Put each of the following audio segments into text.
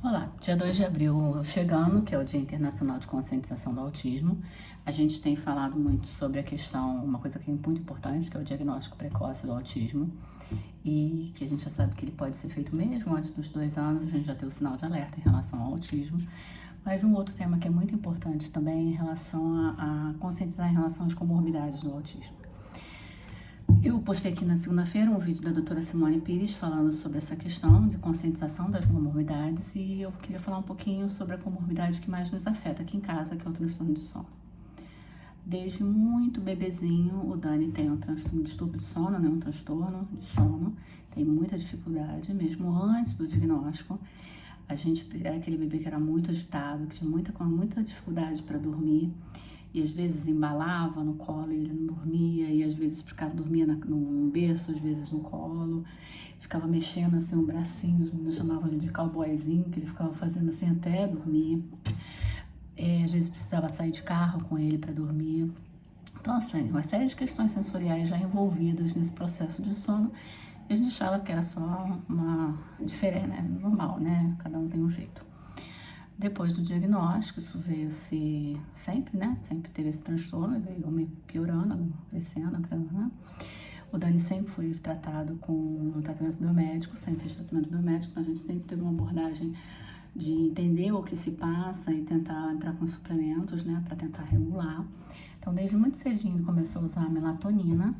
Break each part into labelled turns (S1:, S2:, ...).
S1: Olá, dia 2 de abril chegando, que é o Dia Internacional de Conscientização do Autismo. A gente tem falado muito sobre a questão, uma coisa que é muito importante, que é o diagnóstico precoce do autismo, e que a gente já sabe que ele pode ser feito mesmo antes dos 2 anos, a gente já tem o sinal de alerta em relação ao autismo. Mas um outro tema que é muito importante também é em relação a conscientizar em relação às comorbidades do autismo. Eu postei aqui na segunda-feira um vídeo da doutora Simone Pires falando sobre essa questão de conscientização das comorbidades e eu queria falar um pouquinho sobre a comorbidade que mais nos afeta aqui em casa, que é o transtorno de sono. Desde muito bebezinho, o Dani tem um transtorno de distúrbio de sono, né, um transtorno de sono, tem muita dificuldade, mesmo antes do diagnóstico. A gente era aquele bebê que era muito agitado, que tinha muita dificuldade para dormir. E às vezes embalava no colo e ele não dormia, e às vezes dormia no berço, às vezes no colo, ficava mexendo assim o bracinho, os meninos chamavam ele de cowboyzinho, que ele ficava fazendo assim até dormir. Às vezes precisava sair de carro com ele para dormir. Então, assim, uma série de questões sensoriais já envolvidas nesse processo de sono, e a gente achava que era só uma diferença, né? Normal, né? Cada um tem um jeito. Depois do diagnóstico, isso veio se sempre, né? Sempre teve esse transtorno, veio piorando, crescendo, né? O Dani sempre foi tratado com tratamento biomédico, sempre fez tratamento biomédico, então a gente sempre teve uma abordagem de entender o que se passa e tentar entrar com suplementos, né, para tentar regular. Então, desde muito cedinho ele começou a usar a melatonina.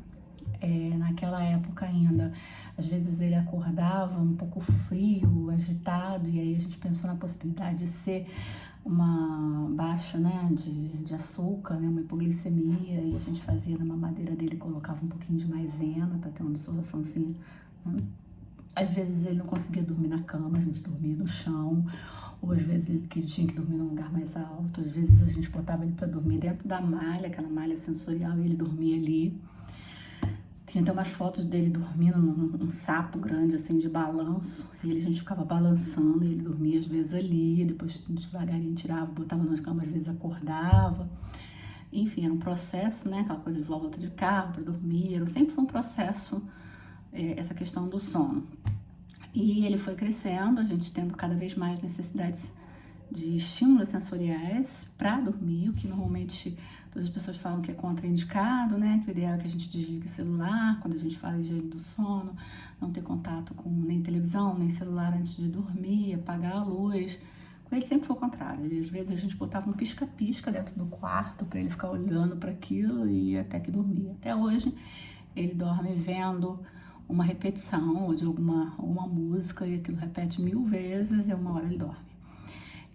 S1: Naquela época ainda, às vezes ele acordava um pouco frio, agitado, e aí a gente pensou na possibilidade de ser uma baixa, né, de açúcar, né, uma hipoglicemia, e a gente fazia na mamadeira dele, colocava um pouquinho de maisena para ter uma absorçãozinha, né? Às vezes ele não conseguia dormir na cama, a gente dormia no chão, ou às vezes ele tinha que dormir num lugar mais alto, às vezes a gente botava ele para dormir dentro da malha, aquela malha sensorial, e ele dormia ali. Tinha até umas fotos dele dormindo num sapo grande, assim, de balanço. E a gente ficava balançando, e ele dormia às vezes ali, depois devagarinho tirava, botava na cama, às vezes acordava. Enfim, era um processo, né? Aquela coisa de volta de carro para dormir. Sempre foi um processo, essa questão do sono. E ele foi crescendo, a gente tendo cada vez mais necessidades de estímulos sensoriais para dormir, o que normalmente todas as pessoas falam que é contraindicado, né? Que o ideal é que a gente desligue o celular quando a gente fala em higiene do sono, não ter contato com nem televisão, nem celular antes de dormir, apagar a luz. Com ele sempre foi o contrário. Às vezes a gente botava um pisca-pisca dentro do quarto para ele ficar olhando para aquilo e até que dormia. Até hoje ele dorme vendo uma repetição ou de alguma música e aquilo repete 1000 vezes e uma hora ele dorme.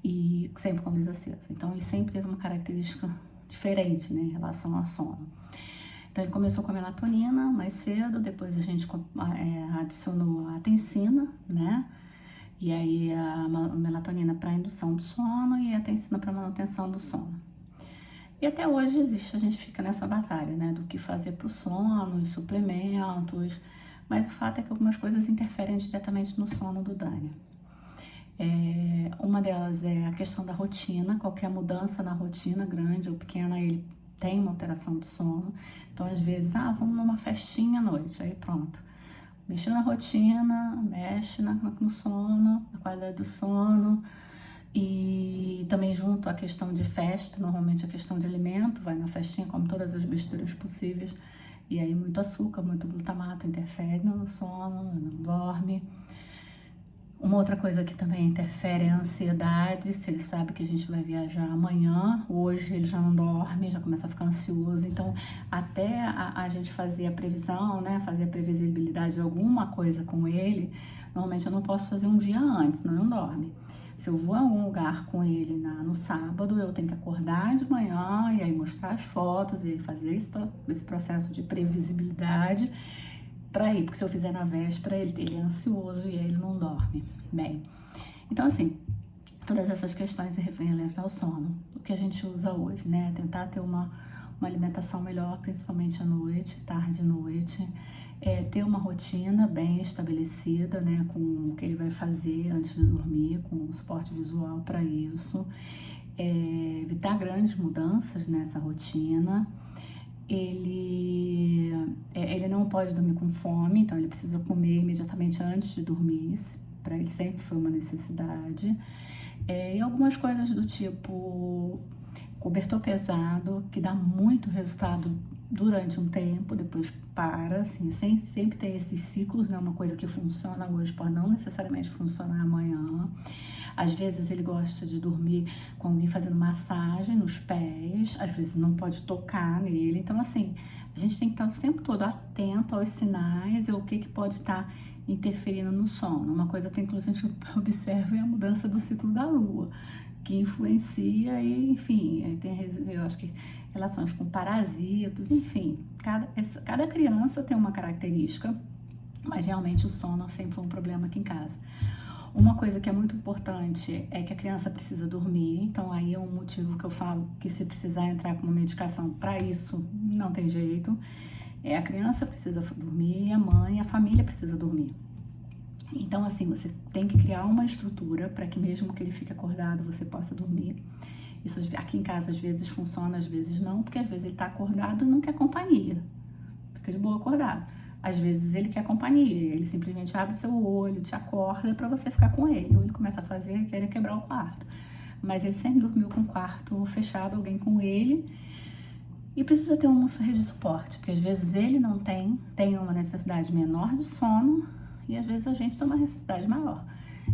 S1: E sempre com a luz acesa. Então ele sempre teve uma característica diferente, né, em relação ao sono. Então ele começou com a melatonina mais cedo, depois a gente adicionou a atensina, né? E aí a melatonina para indução do sono e a atensina para manutenção do sono. E até hoje a gente fica nessa batalha, né, do que fazer para o sono, os suplementos, mas o fato é que algumas coisas interferem diretamente no sono do Dani. Uma delas é a questão da rotina, qualquer mudança na rotina, grande ou pequena, ele tem uma alteração do sono. Então, às vezes, vamos numa festinha à noite, aí pronto. Mexe na rotina, mexe no sono, na qualidade do sono. E também junto à questão de festa, normalmente a questão de alimento, vai na festinha, come todas as besteiras possíveis. E aí muito açúcar, muito glutamato interfere no sono, não dorme. Uma outra coisa que também interfere é a ansiedade. Se ele sabe que a gente vai viajar amanhã, hoje ele já não dorme, já começa a ficar ansioso. Então, até a gente fazer a previsão, né, fazer a previsibilidade de alguma coisa com ele, normalmente eu não posso fazer um dia antes, senão ele não dorme. Se eu vou a algum lugar com ele no sábado, eu tenho que acordar de manhã e aí mostrar as fotos e fazer esse processo de previsibilidade para ir, porque se eu fizer na véspera, ele é ansioso e aí ele não dorme bem. Então, assim, todas essas questões referentes ao sono. O que a gente usa hoje, né? Tentar ter uma alimentação melhor, principalmente à noite, tarde e noite. Ter uma rotina bem estabelecida, né? Com o que ele vai fazer antes de dormir, com suporte visual para isso. Evitar grandes mudanças nessa rotina. Ele não pode dormir com fome, então ele precisa comer imediatamente antes de dormir, para ele sempre foi uma necessidade. E algumas coisas do tipo cobertor pesado, que dá muito resultado durante um tempo, depois para, assim, sempre tem esses ciclos, né? Uma coisa que funciona hoje pode não necessariamente funcionar amanhã. Às vezes ele gosta de dormir com alguém fazendo massagem nos pés, às vezes não pode tocar nele. Então, assim, a gente tem que estar o tempo todo atento aos sinais e o que pode estar interferindo no sono. Uma coisa que inclusive a gente observa é a mudança do ciclo da lua, que influencia e, enfim, tem, eu acho que relações com parasitos, enfim, cada criança tem uma característica, mas realmente o sono sempre foi um problema aqui em casa. Uma coisa que é muito importante é que a criança precisa dormir, então aí é um motivo que eu falo que se precisar entrar com uma medicação para isso, não tem jeito. A criança precisa dormir, a mãe, a família precisa dormir. Então, assim, você tem que criar uma estrutura para que mesmo que ele fique acordado, você possa dormir. Isso aqui em casa às vezes funciona, às vezes não, porque às vezes ele tá acordado e não quer companhia. Fica de boa acordado. Às vezes ele quer companhia, ele simplesmente abre o seu olho, te acorda para você ficar com ele. Ou ele começa a fazer, querer quebrar o quarto. Mas ele sempre dormiu com o quarto fechado, alguém com ele. E precisa ter uma rede de suporte, porque às vezes ele não tem uma necessidade menor de sono, e às vezes a gente tem uma necessidade maior.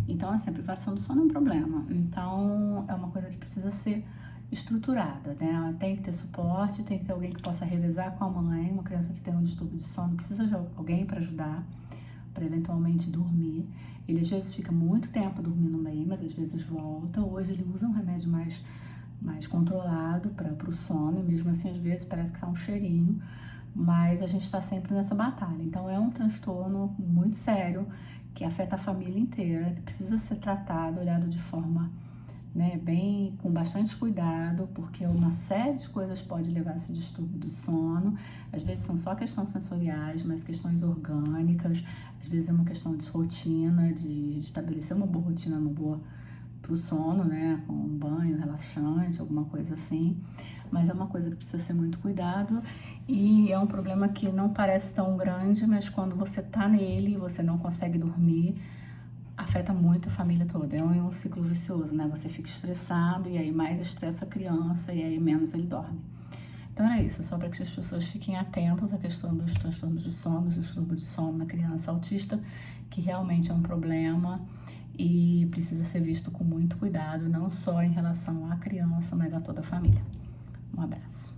S1: Então, assim, a privação do sono é um problema. Então, é uma coisa que precisa ser estruturada, né? Tem que ter suporte, tem que ter alguém que possa revezar com a mãe. Uma criança que tem um distúrbio de sono precisa de alguém para ajudar, para eventualmente dormir. Ele às vezes fica muito tempo dormindo bem, mas às vezes volta. Hoje ele usa um remédio mais controlado para o sono, e mesmo assim às vezes parece que tá um cheirinho, mas a gente está sempre nessa batalha. Então é um transtorno muito sério que afeta a família inteira, que precisa ser tratado, olhado de forma, né, bem, com bastante cuidado, porque uma série de coisas pode levar a esse distúrbio do sono. Às vezes são só questões sensoriais, mas questões orgânicas, às vezes é uma questão de rotina, de estabelecer uma boa rotina, uma boa pro sono, né, com um banho relaxante, alguma coisa assim, mas é uma coisa que precisa ser muito cuidado, e é um problema que não parece tão grande, mas quando você tá nele e você não consegue dormir, afeta muito a família toda. É um ciclo vicioso, né, você fica estressado e aí mais estressa a criança e aí menos ele dorme. Então era isso, só para que as pessoas fiquem atentas à questão dos transtornos de sono, dos distúrbios de sono na criança autista, que realmente é um problema e precisa ser visto com muito cuidado, não só em relação à criança, mas a toda a família. Um abraço.